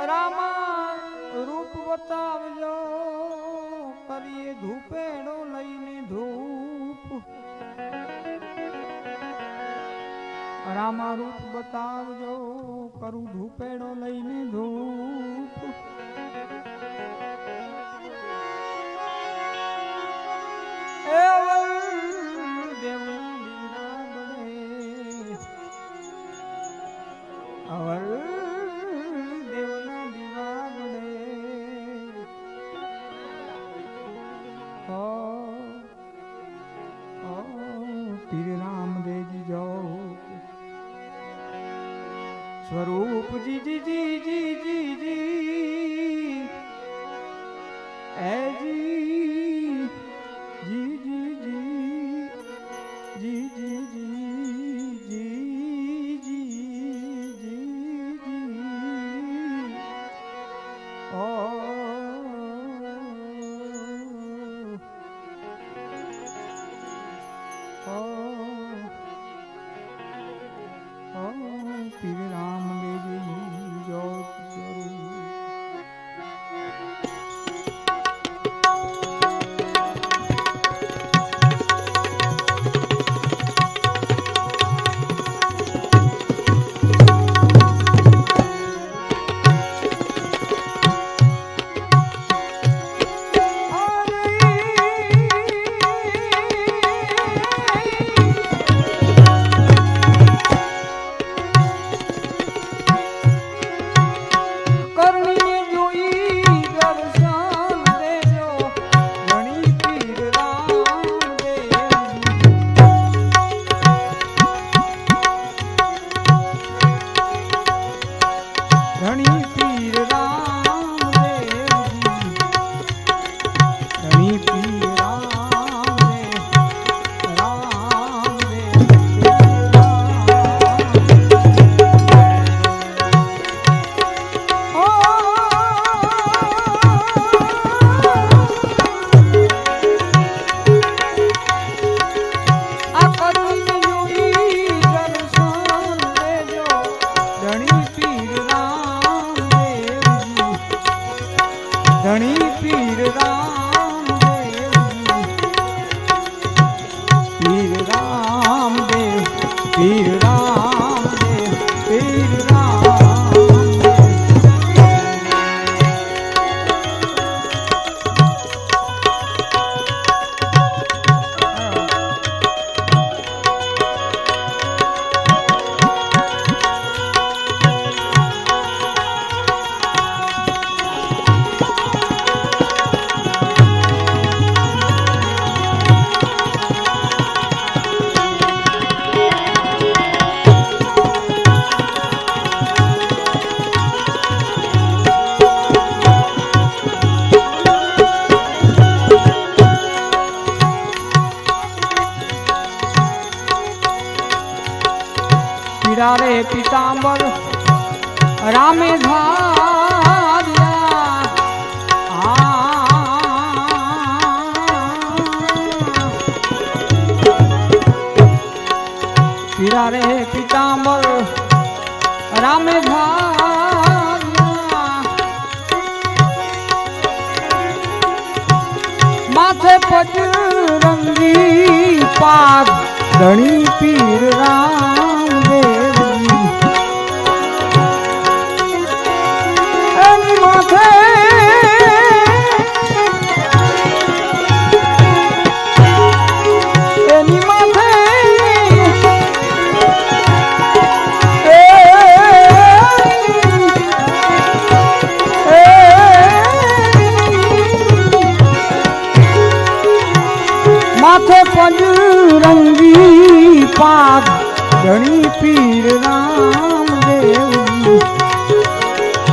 રામા રૂપ બતાવજો કરીએ ધૂપેડો લઈને ધૂપ રામા રૂપ બતાવજો કરું ધૂપેડો લઈને ધૂપ स्वरूप जी जी जी जी जी जी ए जी जी जी जी जी जी जी जी जी जी जी ओ पीर राम रे पीतांबर रामे धारिया पीरा रे पीतांबर रामे धारिया माथे पजरंगी पाग धनी पीर राम देव माथे पंजरंगी पाग धनी पीर राम देव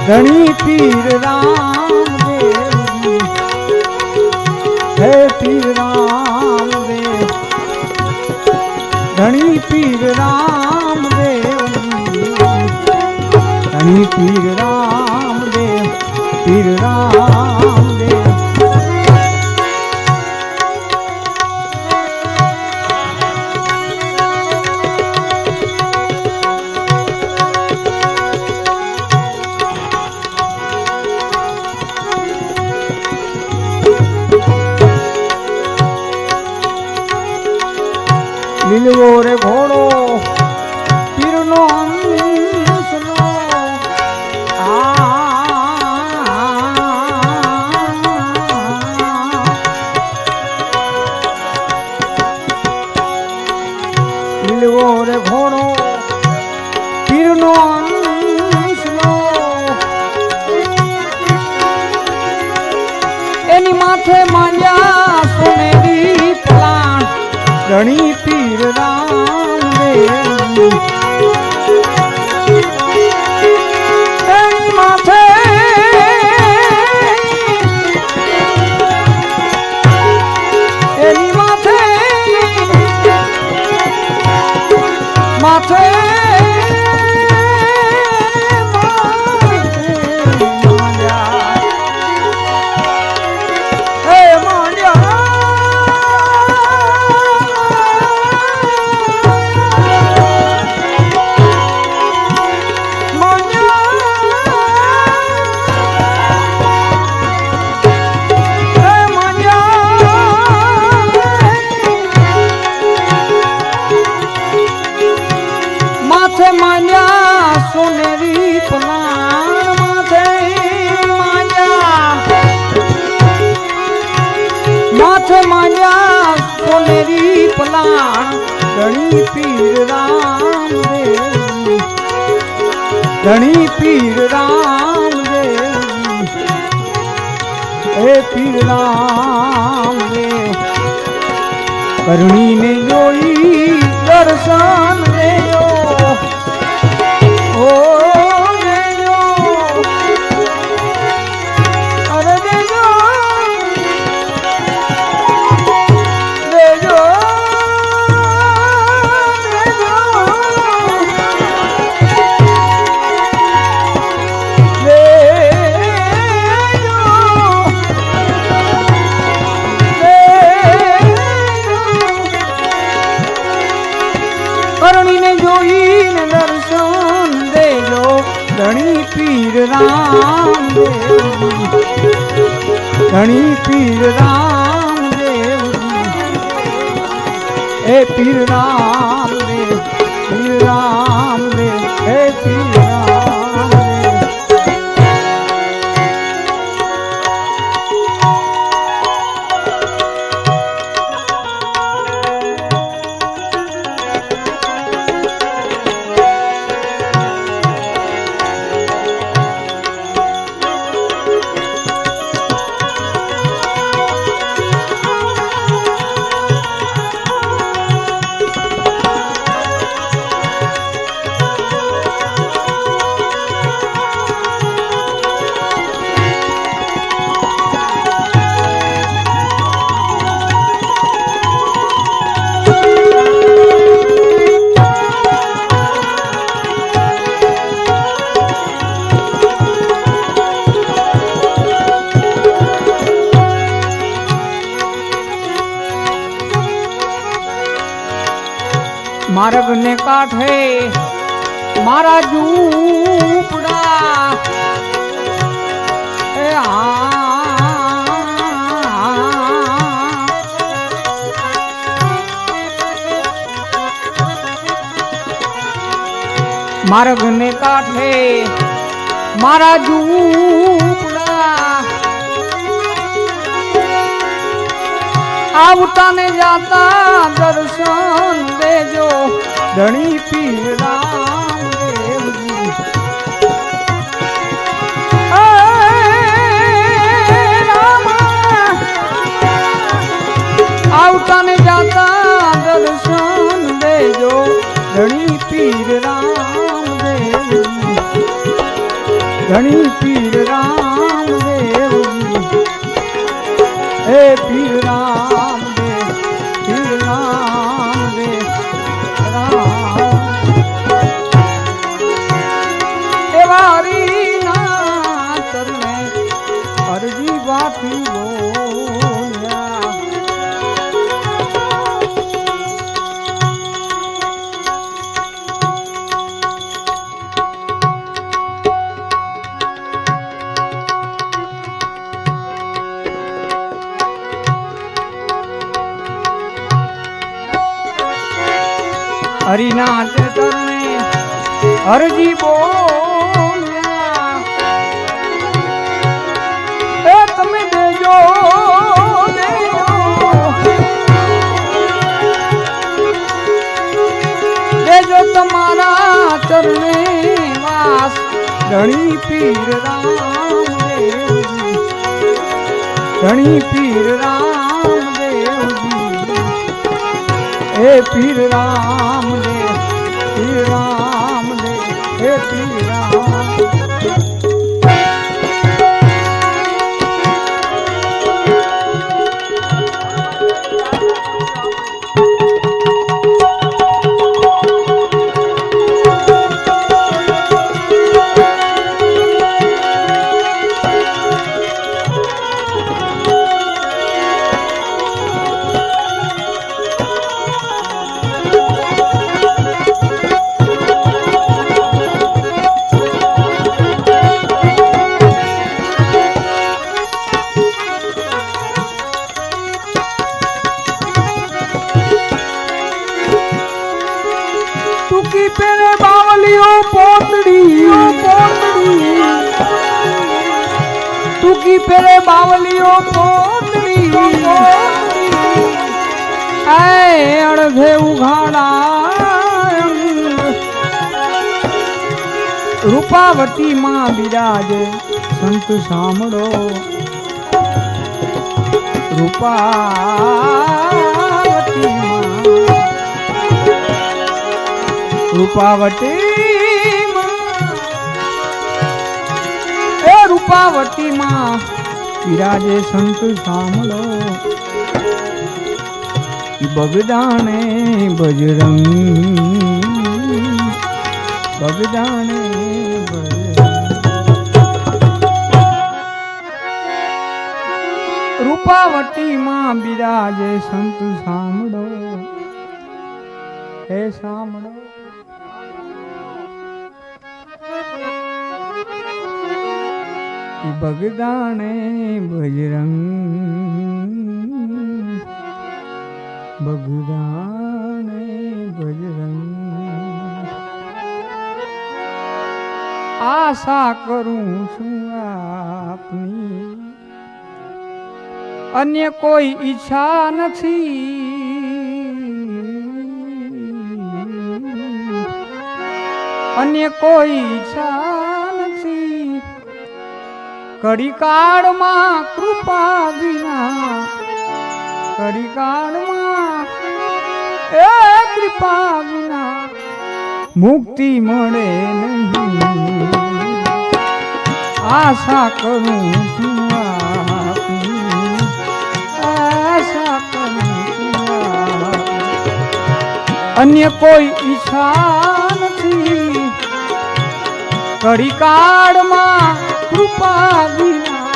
धनी पीर राम देव हे पीर राम देव धनी पीर राम देव धनी पीर राम देव पीर राम देव લીલવો રે ઘોડો પીરનો હંસલો લીલવો રે ઘોડો પીરનો હંસલો એની માથે માંડ્યા સોનેરી પ્લાન ધણી પીર રામ દેવ એની માથે માથે માંડ્યા સોનેરી પલાણ માથે માંડ્યા સોનેરી પલાણ ધણી પીર રામ દેવ ધણી પીર રામ દેવ હે પીર રામ દેવ કરણીને જોઈ દર્શન દેજો કરણીને જોઈને દર્શન દેજો ધણી પીર રામ દેવ ધણી પીર રામ દેવ હે પીર રામ દેવ પીર રામ દેવ હે પીર રામ દેવ માર્ગ ને કાંઠે મારા ઝૂંપડા એ માર્ગ ને કાંઠે મારા ઝૂંપડા આવતા ને જાતા દર્શન દેજો ધણી પીર રામ દેવજી આવતા ને જાતા દર્શન દેજો ધણી પીર રામ દેવજી ધણી પીર રામ દેવજી હે પીર રામ દેવ પીર રામ દેવ વારી ના ચરણે અરજી વાતી બોલ્યા હરિના ચરણે હરજી બોલ્યા એ તમે દેજો દેજો તમારા ચરણે વાસ ધણી પીર રામદેવજી ધણી પીર રામદેવજી હે પીર રામદેવ પીર રામદેવ હે પીર રામ ટૂંકી પેરે બાવલીઓ પોતડી ટૂંકી પેરે બાવલીઓ પોતડી અડધે ઉઘાડા રૂપાવતી માં બિરાજે સંત સાંભળો રૂપાવતી એ રૂપાવતી માં વિરાજે સંત સાંભળો બગદાણે બજરંગ બગદાણે રૂપાવતી માં બિરાજે સંત સાંભળો હે સાંભળો બગદાણે બજરંગ બગદાણે બજરંગ આશા કરું છું આપની અન્ય કોઈ ઈચ્છા નથી અન્ય કોઈ ઈચ્છા નથી કડી કાળમાં કૃપા વિના કડી કાળમાં એ કૃપા વિના મુક્તિ મળે નહીં આશા કરું છું આપની આશા કરું છું અન્ય કોઈ ઈચ્છા નથી કડી કાળમાં કૃપા વિના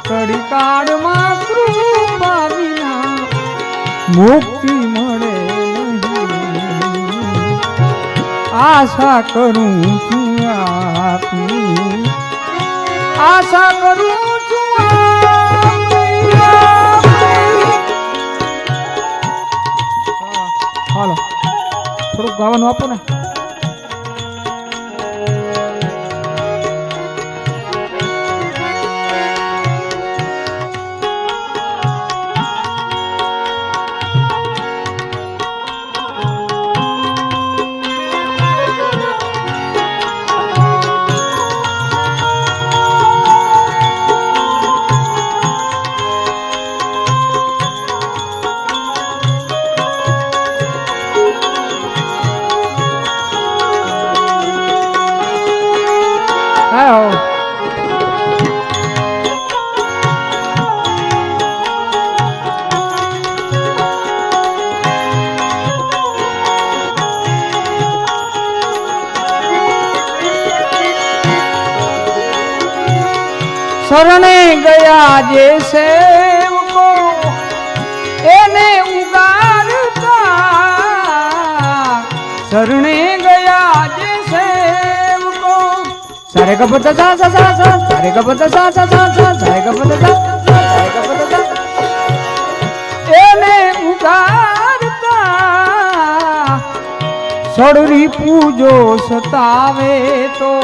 કડી કાળમાં કૃપા વિના મુક્તિ મળે નહીં આશા કરું છું આપની આશા કરું છું હાલો થોડુંક ગાવાનું આપો ને શરણે ગયા જે સેવકો એને ઉગારતા શરણે ગયા જે સેવકો સારે ગપત સા સા સા સા સારે ગપત સા સા સા સા સારે ગપત સા સારે ગપત સા એને ઉગારતા સડરી પૂજો સતાવે તો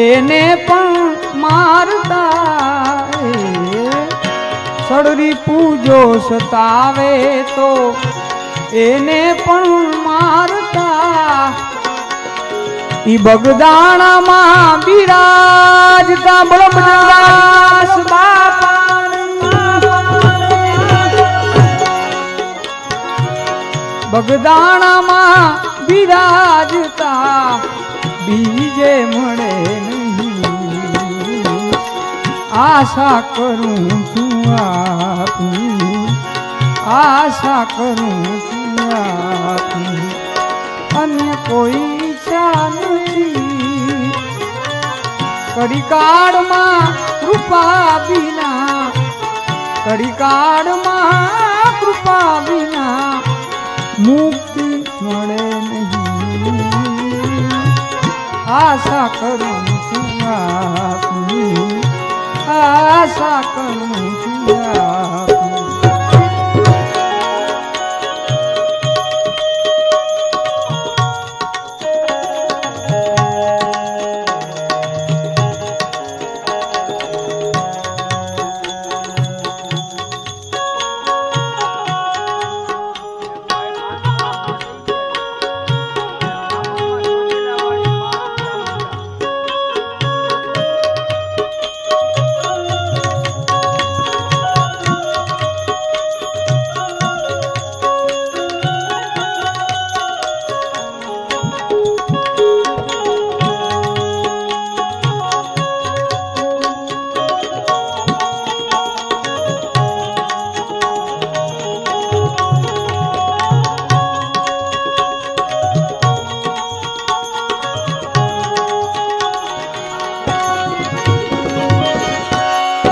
એને પણ મારતા, સડરી પૂજો સતાવે તો એને પણ મારતા, ઈ બગદાણામાં બિરાજતા બ્રહ્મદાસ બાપા, બગદાણામાં બિરાજતા બીજે મળે નહીં, આશા કરું છું આપની, આશા કરું છું આપની, અન્ય કોઈ ઈચ્છા નથી, કડીકાળમાં કૃપા વિના, કડીકાળમાં કૃપા વિના મુક્તિ મળે નહીં, આશા કરું છું આપની, આશા કરું છું આપની.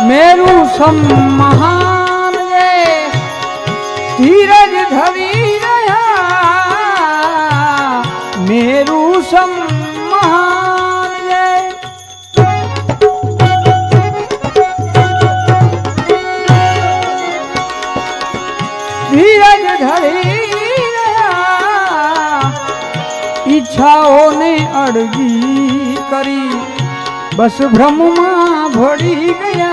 મેરું સમ મહાન રે ધીરજ ધરી રહ્યા, મેરું સમ મહાન રે ધીરજ ધરી રહ્યા, ઈચ્છાઓને અડગી કરી બસ ભ્રમમાં ભળી ગયા,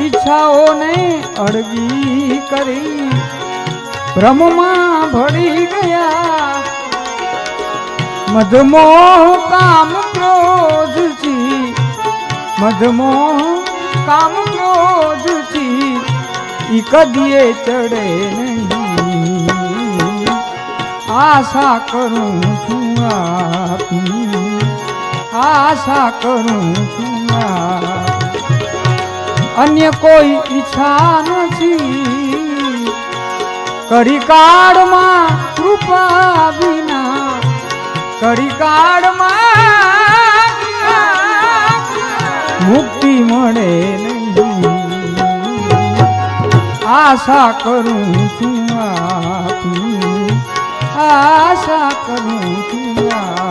ઈચ્છાઓને અડગી કરી ભ્રમમાં ભળી ગયા, મધમોહ કામ ક્રોધથી, મધમોહ કામ ક્રોધથી ઈ કદીએ ચડે નહીં, આશા કરું છું આપની, આશા કરું છું અન્ય કોઈ ઈચ્છા નથી, કડીકાળમાં કૃપા વિના, કડીકાળમાં મુક્તિ મળે નહીં, આશા કરું છું આપની, આશા કરું છું આપની.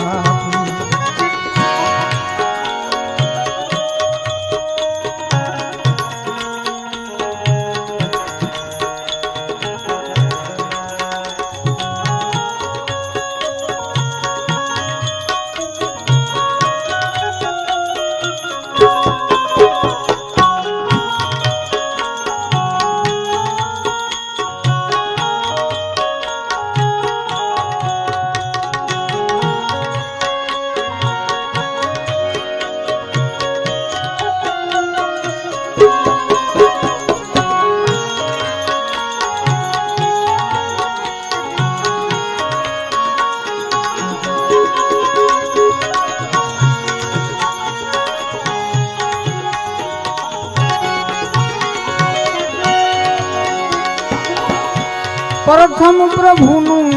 પ્રથમ પ્રભુનું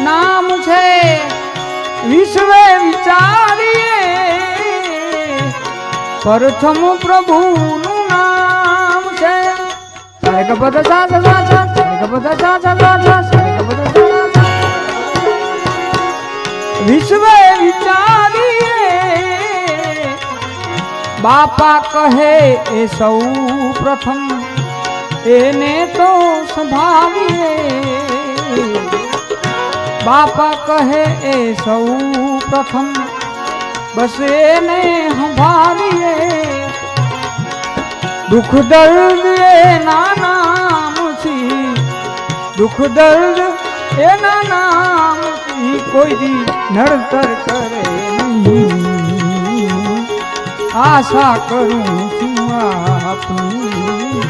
નામ છે વિશ્વે વિચારીએ, પ્રથમ પ્રભુનું નામ છે સારે કપદ સા સા સા સારે કપદ સા સા સા સારે કપદ સા, વિશ્વે વિચારીએ બાપા કહે એ સૌ પ્રથમ એને તો સંભાળીએ, બાપા કહે એ સૌ પ્રથમ બસ એને સંભાળીએ દુઃખ દર્દ એના નામથી દુઃખ દર્દ એના નામથી કોઈ દી નડતર કરે નહીં આશા કરું છું આપની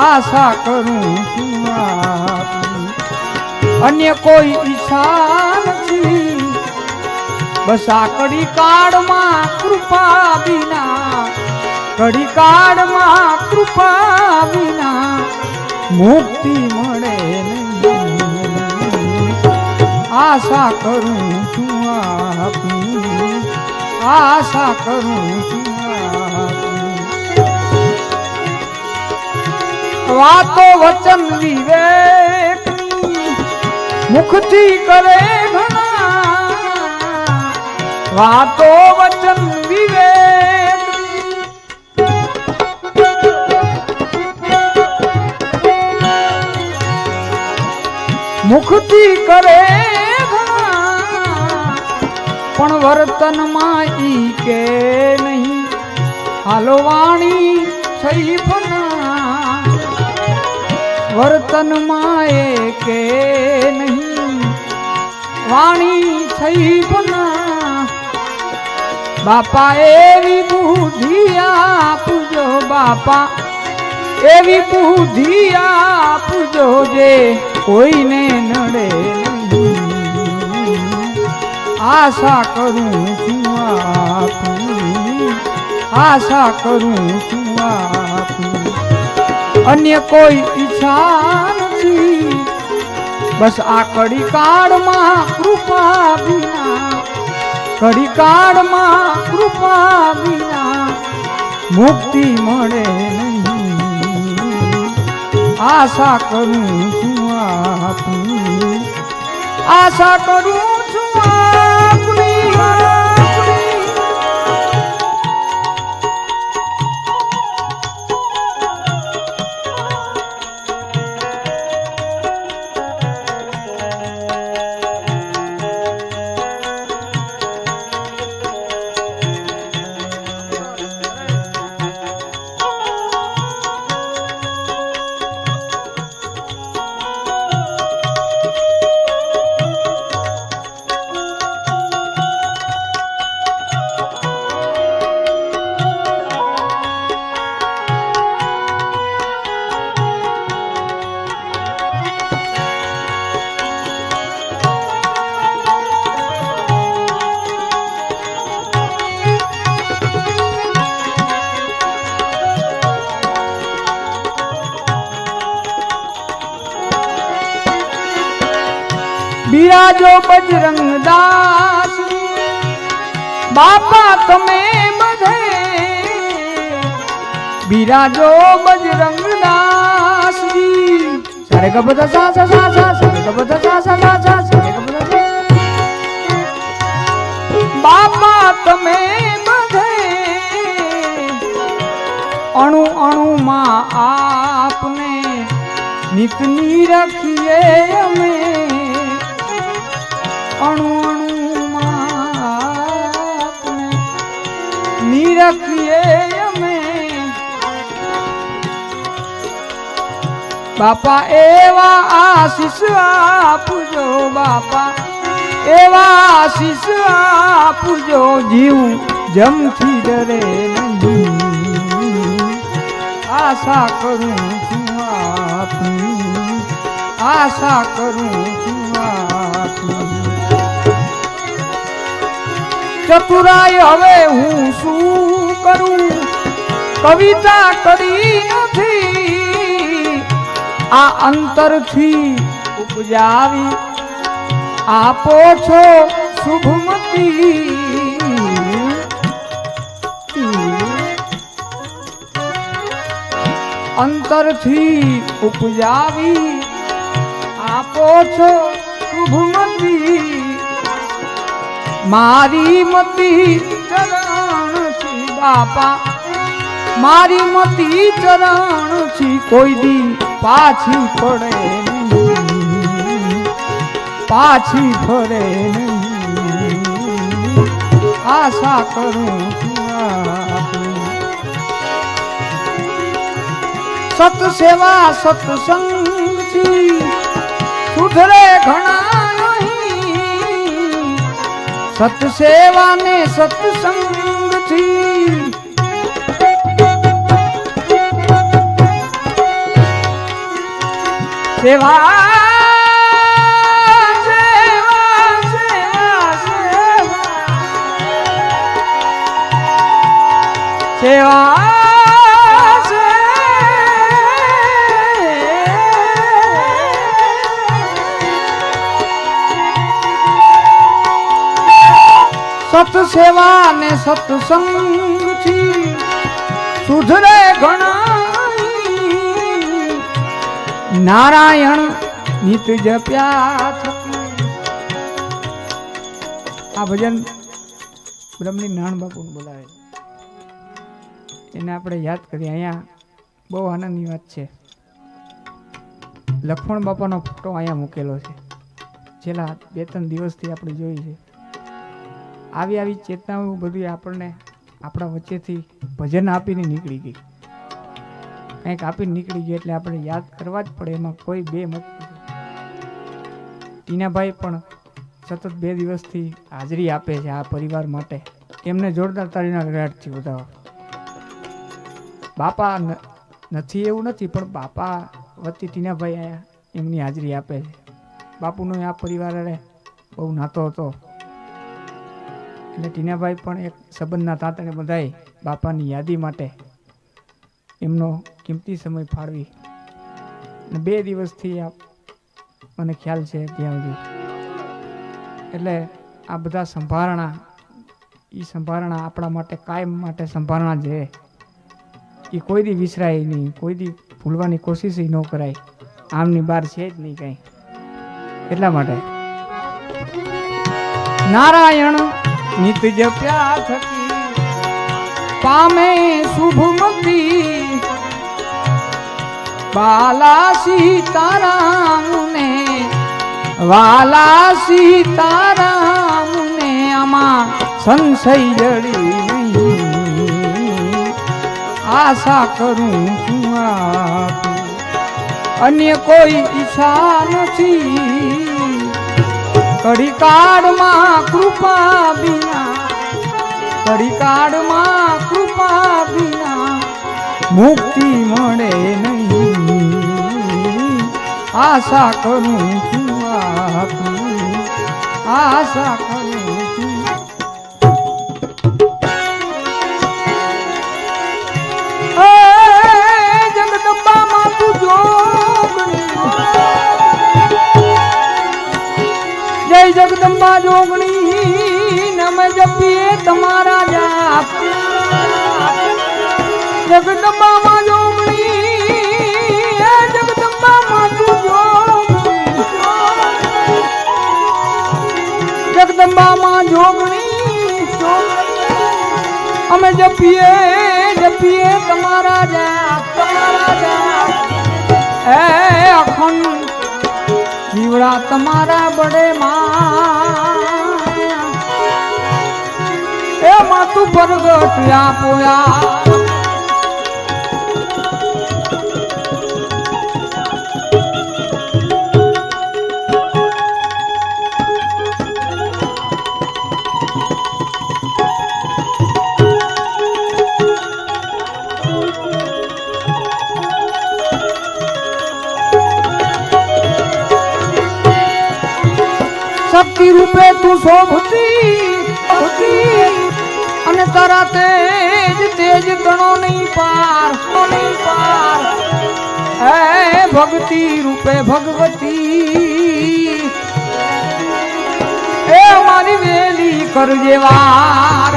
આશા કરું છું આપની અન્ય કોઈ ઈચ્છા નથી બસ આ કડી કાળમાં કૃપા વિના કડી કાળમાં કૃપા વિના મુક્તિ મળે નહીં આશા કરું છું આપની આશા કરું છું આપની વાતો વચન વિવેકની મુખથી કરે ઘણા વાતો વચન વિવેક મુખથી કરે ઘણા પણ વર્તનમાં ઈ કે નહીં હાલો વાણી થઈ ફના વર્તનમાં એ કે નહીં વાણી થઈ ફના બાપા એવી બુદ્ધિ આપજો બાપા એવી બુદ્ધિ આપજો જે કોઈને નડે નહીં આશા કરું છું આપની આશા કરું છું આપની અન્ય કોઈ ઈચ્છા નથી બસ આ કડી કાળમાં કૃપા વિના કડી કાળમાં કૃપા વિના મુક્તિ મળે નહીં આશા કરું છું આપની આશા કરું છું આપની બિરાજો બજરંગ દાસ બાપા તમે બધે બિરાજો બજરંગ દાસ સારે ગ બધા સા સા સા સા સારે ગ બધા સા સા સા સા સારે ગ બધા બાપા તમે બધે અણુ અણુમાં આપને નિતની રખીએ અમે અણુ અણુમાં નિરખીએ અમે બાપા એવા આશીષ આપજો બાપા એવા આશીષ આપજો જીવ જમથી ડરે નહીં આશા કરું છું આપની આશા કરું છું આપની ચતુરાઈ હવે હું શું કરું કવિતા કરી નથી આ અંતરથી ઉપજાવી આપો છો શુભમતી અંતરથી ઉપજાવી આપો છો શુભમતી મારી મતી ચરણ થી બાપા મારી મતી ચરણ થી કોઈ દી પાછી પડે નહીં પાછી ફરે નહીં આશા કરું સત સેવા સત્સંગથી સુધરે ઘણા નહીં સત સેવા ને સત્સંગથી સેવા સેવા સત સેવા ને સત્સંગથી સુધરે ઘણા નારાયણ નિત જપ્યા થકી. આ ભજન બ્રહ્મની નાણ બાપુને બોલાવે એને આપણે યાદ કરીએ. અહીંયા બહુ આનંદની વાત છે. લક્ષ્મણ બાપાનો ફોટો અહીંયા મૂકેલો છે. છેલ્લા 2-3 દિવસથી આપણે જોઈ છે. આવી ચેતનાઓ બધી આપણને આપણા વચ્ચેથી ભજન આપીને નીકળી ગઈ. કંઈક આપીને નીકળી ગઈ એટલે આપણે યાદ કરવા જ પડે. એમાં કોઈ બે મત નથી. ટીનાભાઈ પણ સતત 2 દિવસથી હાજરી આપે છે આ પરિવાર માટે. એમને જોરદાર તાળીના ગળાટથી વધાવો. બાપા નથી એવું નથી, પણ બાપા વતી ટીનાભાઈ આયા એમની હાજરી આપે છે. બાપુનો આ પરિવાર બહુ નાતો હતો એટલે ટીનાભાઈ પણ એક સંબંધના તાતણે બધાય બાપાની યાદી માટે એમનો કિંમતી સમય ફાળવી. 2 દિવસથી મને ખ્યાલ છે ત્યાં સુધી. એટલે આ બધા સંભારણા આપણા માટે કાયમ માટે સંભારણા છે. એ કોઈ દી વિસરાય નહીં, કોઈ દી ભૂલવાની કોશિશ ન કરાય. આમની બહાર છે જ નહીં કાંઈ. એટલા માટે નારાયણ નિત જપ્યા થકી પામે શુભમતી બાલા સીતારામ ને વાલા સીતારામ ને આમાં સંશય જડી નહીં આશા કરું છું અન્ય કોઈ ઈચ્છા નથી. કડી કાળમાં કૃપા વિના મુક્તિ મળે નહીં આશા કરું છું આશા કરું છું. જગદંબામાં તું જોગણી જય જગદંબા જોગણી નમ જપીએ તમારા જાપ. જગદંબામાં જોગણી જગદંબામાં તું જોગણી જગદંબામાં જોગણી અમે જપીએ તમારા જાપ. અખંડ જીવડા તમારા બડે એ માતું પ્રગટ આપોયા. શક્તિ રૂપે તું શોભતી અને તારા તેજ ગણો નહીં પાર. હે ભક્તિ રૂપે ભગવતી એ મારી વેલી કરજે વાર.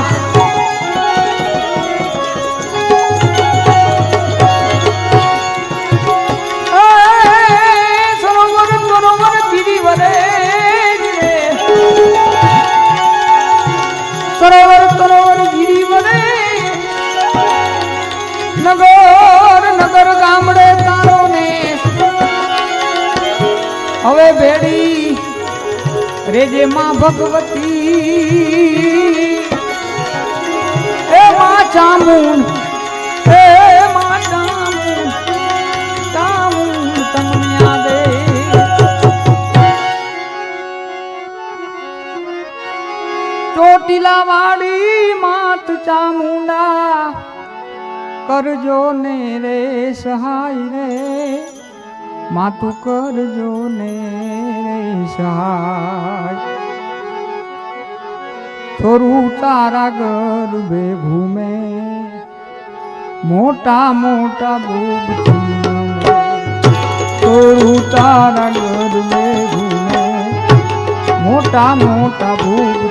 સરોવર ગીરી વરે સરોવર ગીરી વરે નગર ગામડે તારો ને હવે ભેડી રેજે માં ભગવતી એ માં ચામુંડ એ માં ચામુંડ ચામુંડ તમને યાદે ચોટીલા વાળી માત ચામુંડા કરજો ને રે સહાય રે માતું કરજો ને રે સહાય થોરું તારા ગર્ભે ઘૂમે મોટા મોટા ભોગ થોરું તારા ગર્ભે ઘૂમે મોટા મોટા ભોગ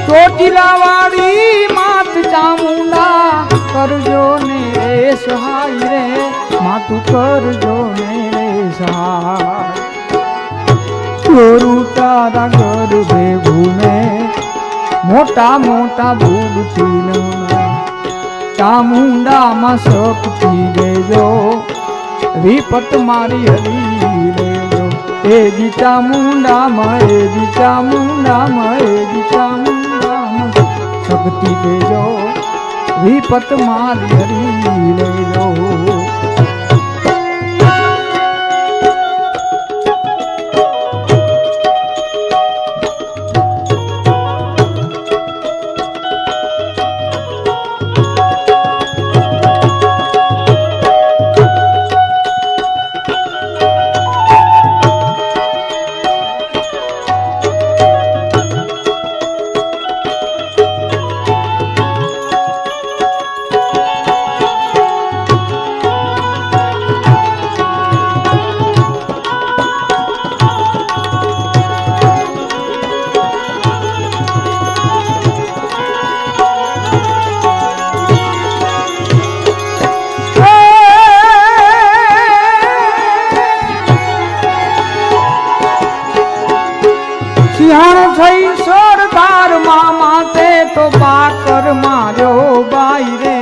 ચોટીલાવાડી માત ચામુંડા કરજો ને રે સહાય રે માતું કરજો ને રે સહાય થોરું તારા ગર્ભે ઘૂમે મોટા મોટા ભૂગથી ચામુંડામાં શક્તિ દેજો વિપત મારી હરી લેજો એજી ચામુંડામાં એજી ચામુંડામાં એજી ચામુંડામાં શક્તિ દેજો વિપત મારી હરી લેજો થઈ સરદાર મામા તે તો બાકર માર્યો બાઈ રે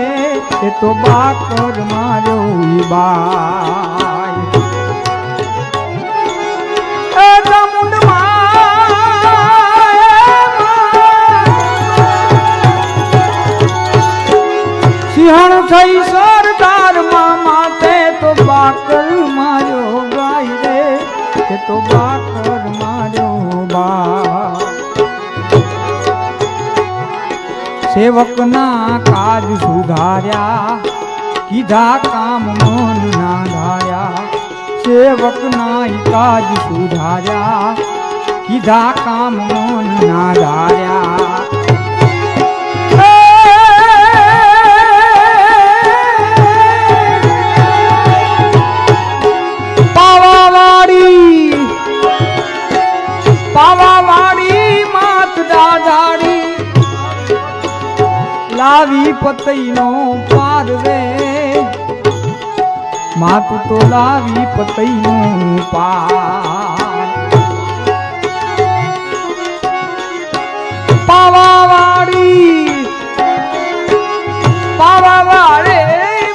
તે તો બાકર માર્યો બાઈ એ ચામુંડ સિંહણ થઈ સરદાર મામા તે તો બાકર માર્યો બાઈ રે તે તો બાકર માર્યો બાઈ સેવકના કાજ સુધાર્યા કીધા કામ મન ના ધાર્યા સેવકના કાજ સુધાર્યા કીધા કામ મન ના ધાર્યા પાવાવાડી માત દાદાડી લાવી પતઈનો પાર રે માતું તો લાવી પતઈનો પાર પાવાવાડી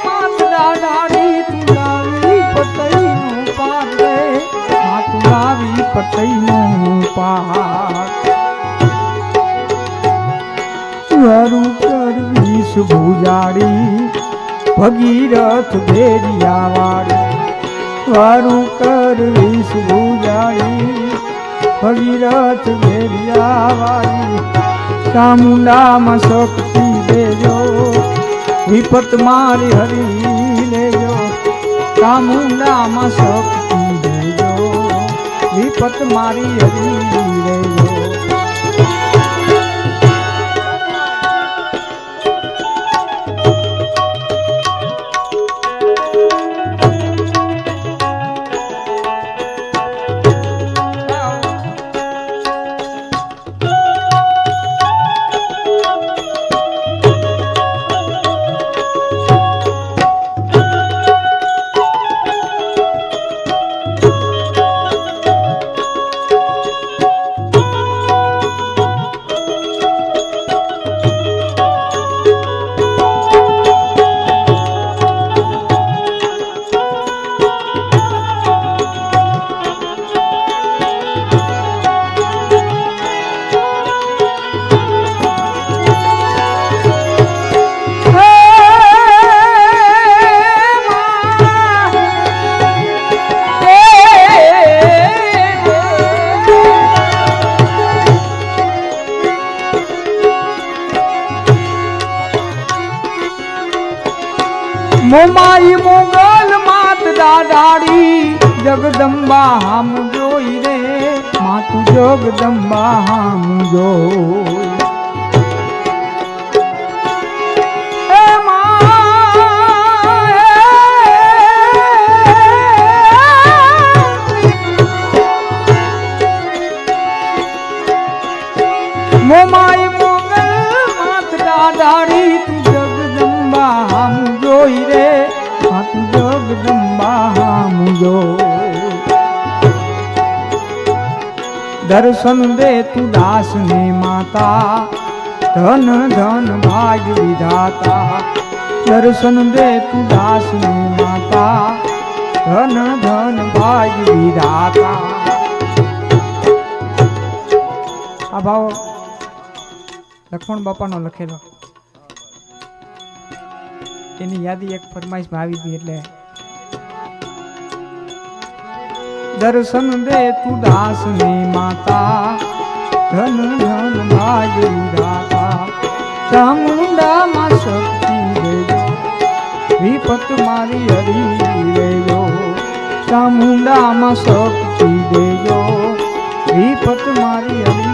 માત દાદાડી તું લાવી પતઈનો પાર રે માતું લાવી પતઈનો પાર વારું કરવીશ ભુજાડી ભગીરથ ભેરિયા વાળી વારું કરવીશ ભુજાડી ભગીરથ ભેરિયા વાળી ચામુંડામાં શક્તિ દેજો વિપત મારી હરી લેજો ચામુંડામાં શક્તિ દેજો વિપત મારી હરી લેજો મોમાઈ મોગલ માત દાડાડી જગદંબા હામ જોઈ રે માતું જગદંબા હામ જોઈ મોમાઈ મોગલ માત દાડાડી તું જગદંબા હામ જોઈ રે માતું જગદંબા હામ જોઈ દર્શન દે તું દાસ ને માતા ધન ધન ભાગ વિધાતા દર્શન દે તું દાસ ને માતા ધન ધન ભાગ વિધાતા આ ભાવ લક્ષ્મણ બાપાનો લખેલો એની યાદી એક ફરમાઈશમાં આવી હતી એટલે દર્શન દે તું દાસ ને માતા ધન ધન ભાગ વિધાતા ચામુંડામાં શક્તિ દેજો વિપત મારી હરી લેજો ચામુંડામાં શક્તિ દેજો વિપત મારી હરી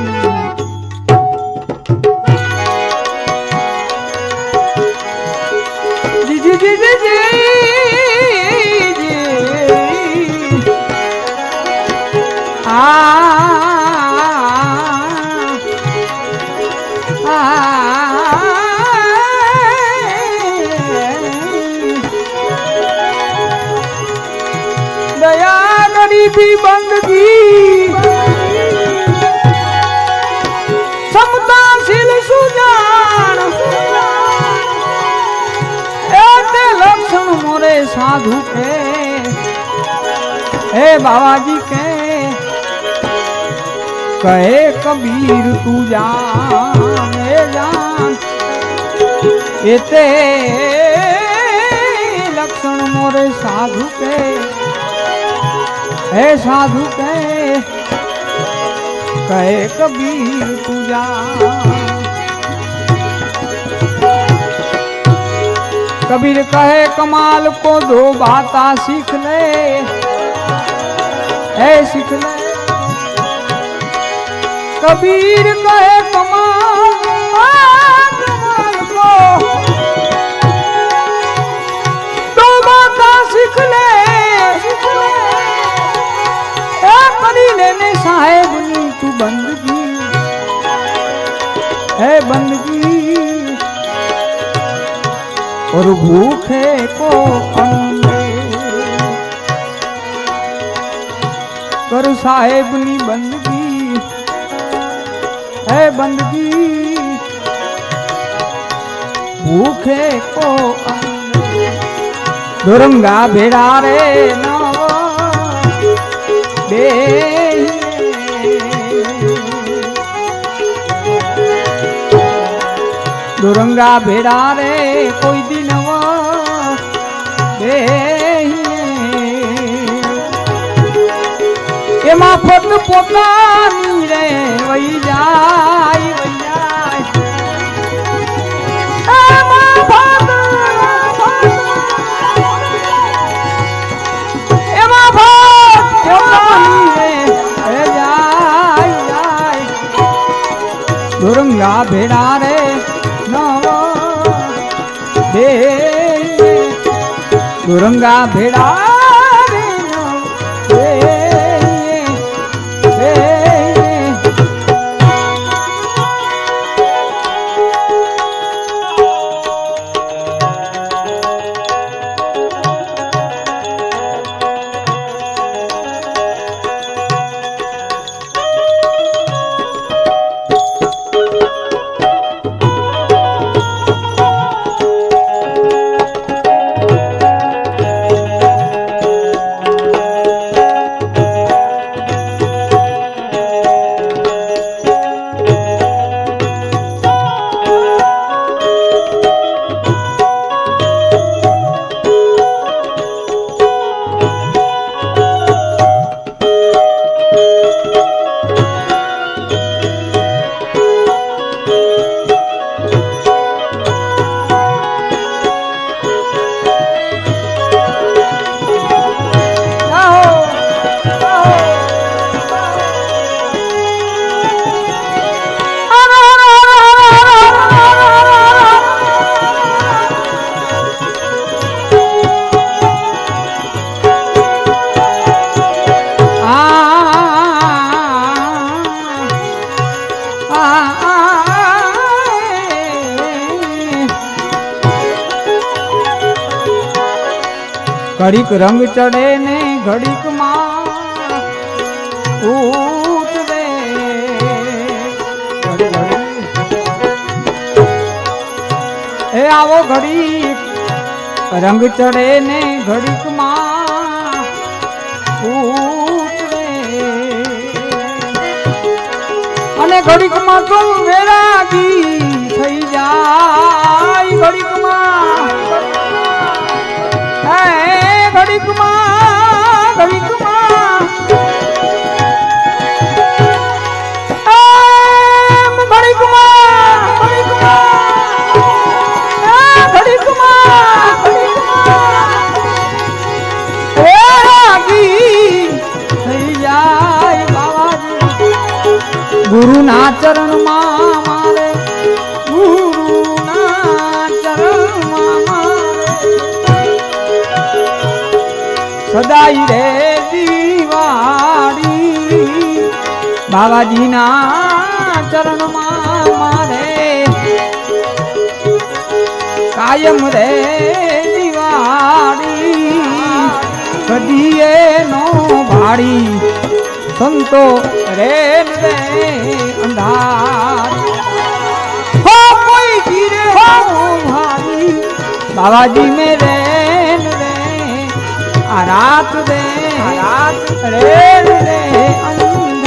दया गरीबी बंदगी समताशील सुजान ऐसे लक्षण मोरे साधु के हे बाबाजी के कहे कबीर तू जान एते लक्षण मोरे साधु के हे साधु के कहे कबीर तू जान कबीर कहे कमाल को दो बाता सीख ले है सीख ले कबीर कहे कमाल को दो बाता सीख ले करी लेने साहेब नी तू बंदगी है बंदगी और भूखे को अन्न कर साहेब नी बंदगी है बंदगी भूखे को अन्न दुरंगा भेड़ा रे नव दे दुरंगा भेड़ा रे कोई दिन एमा फत पोतानी रे वही जाय एमा फत पोतानी रे जाय दुरंगा भेड़ा रे दे दुरंगा भेड़ा ઘડીક રંગ ચડે ને ઘડીક માં ઉતરે એ આવો ઘડીક રંગ ચડે ને ઘડીક માં ઉતરે અને ઘડીક માં તો વેરાગી થઈ જાય ઘડીક માં ઘડીક માં ઘડીક માં ઘડીક માં ઘડીક માં ઘડીક માં થઈ જાય બાવાજી ગુરુના ચરણમાં મારે ગુરુના ચરણમાં મારે સદાઈ રે દિવાળી બાવાજીના ચરણમાં મારે કાયમ રે દિવાળી કદીએ નો ભાડી સંતો રે રે અંધાર હો કોઈ ગીરે હો ભારી બાવાજી મેં રે આ રાત રે રે અંધાર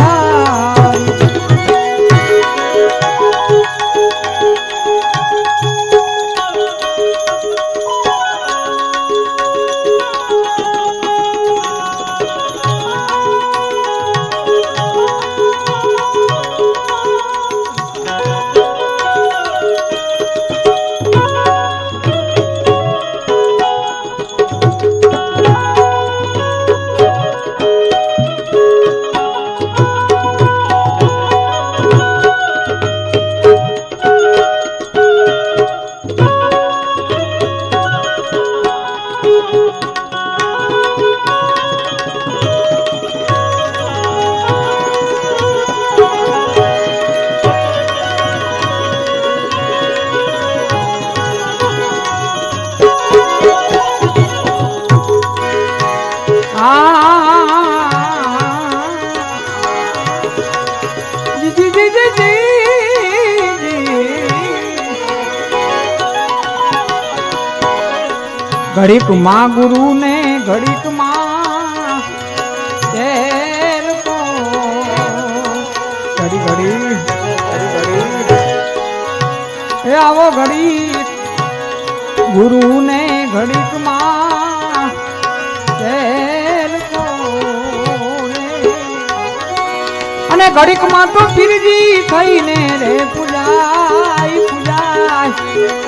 ઘડીક માં ગુરુ ને ઘડીક માં ઘડી ઘડી એ આવો ઘડીક ગુરુ ને ઘડીક માં અને ઘડીક માં તો પીરજી થઈને રે પૂજાય પૂજાય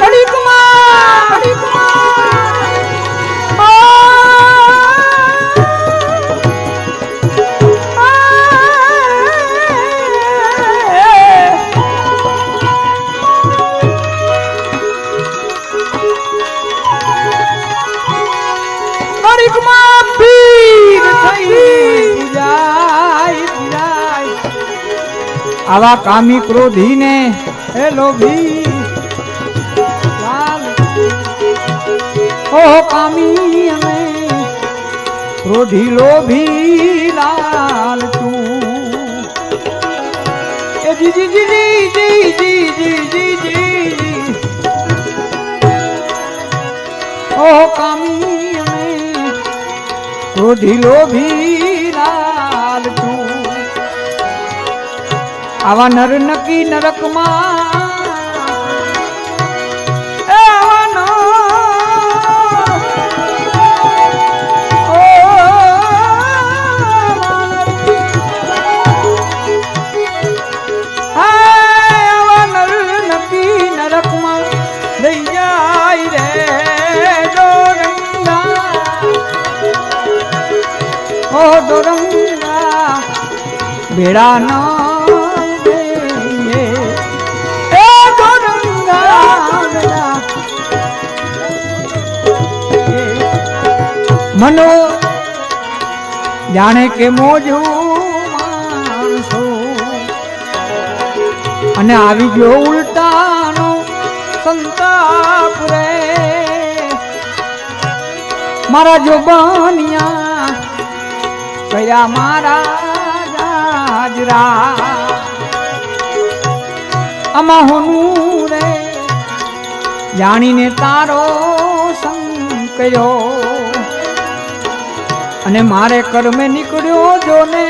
ઘડીક માં ઘડીક માં પીર થઈ પૂજાય પૂજાય આવા કામી ક્રોધી ને એ લોભી ઓ કામી અમે ક્રોધી લોભી લાલ તું એ જી જી જી જી જી જી જી જી ઓ કામી અમે ક્રોધી લોભી લાલ તું આવા નર નકી નરકમાં બેડા મનો જાણે કે મોજું માણસો અને આવી ગયો ઉલટાનો સંતાપ રે મારા જો બનિયા કર્યા મારા હાજરા આમાં હોનું રે જાણીને તારો સંગ કર્યો અને મારે કર્મે નીકળ્યો જો ને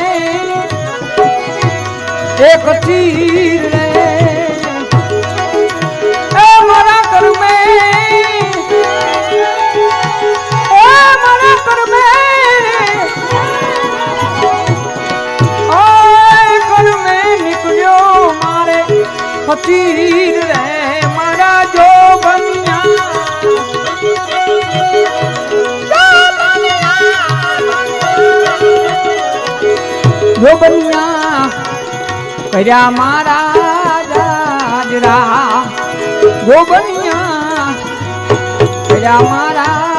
એક ચીર રે એ મારા કર્મે ચીર રે મારા જો બનિયા કર્યા મારા હાજરા જો બનિયા કર્યા મારા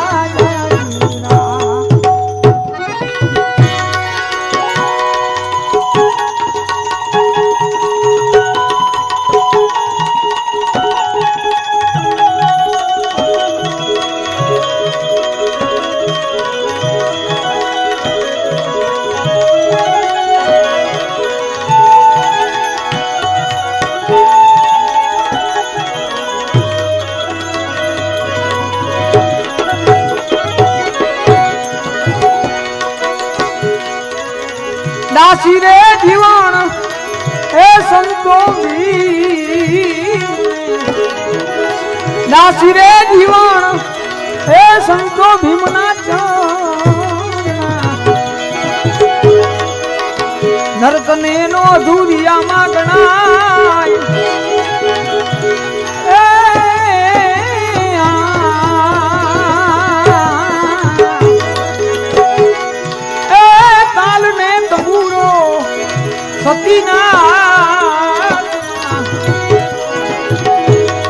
દાસી રે જીવન હે સંતો દાસી રે જીવન હે સંતો ભીમના નરતને નો અધૂરિયામાં ગણાય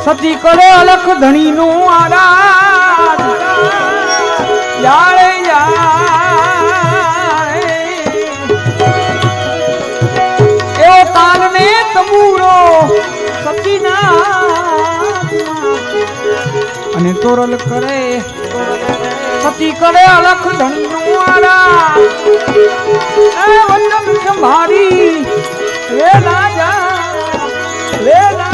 સતી કરે અલખ ધણી નું આરાધ યાળે યાળે એવો તાલ ને તબૂરો સતીના અને તોરલ કરે સતી કરે અલખ ધણી નું આરાધ એ વચન સંભાળી વેલા જા વેલા